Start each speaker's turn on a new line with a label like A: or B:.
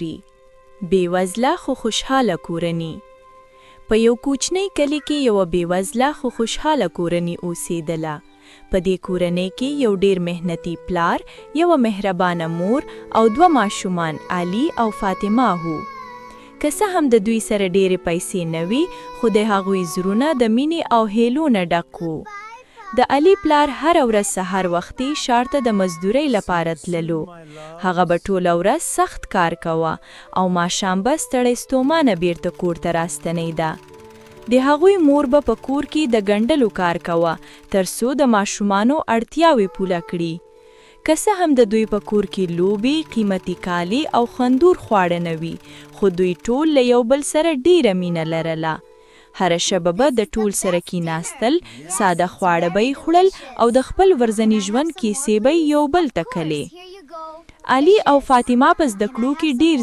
A: واوري. بېوزله خو خوشحاله کورنۍ. په یو کوچنی کلی کې یوه بېوزله خو خوشحاله کورنۍ اوسېدله. په دې کورنۍ کې یو ډېر محنتي پلار، یوه مهربانه مور او 2 ماشومان علي او فاطمه وو. که څه هم د دوی سره ډېرې پیسې نه وي، خو د هغوی زړونه د مینې او هیلو نه ډک وو. د علي پلار هره ورځ سهار وختي ښار ته د مزدورۍ لپاره تللو. هغه به ټوله ورځ سخت کار کوه او ماښام به ستړی ستومانه بیرته کور ته راستنېده. د هغوی مور به په کور کې د ګنډلو کار کوه تر څو د ماشومانو اړتیاوې پوره کړي. که څه هم د دوی په کور کې لوبې، قیمتي کالي او خوندور خواړه نه وي، خو دوی ټول له یو بل سره ډیره مینه لرله. هره شپه به د ټول سره کیناستل، ساده خواړه به یې خوړل او د خپل ورځني ژوند کیسې به یې یو بل ته کړلې. علي او فاطمه په زده کړو کې ډیر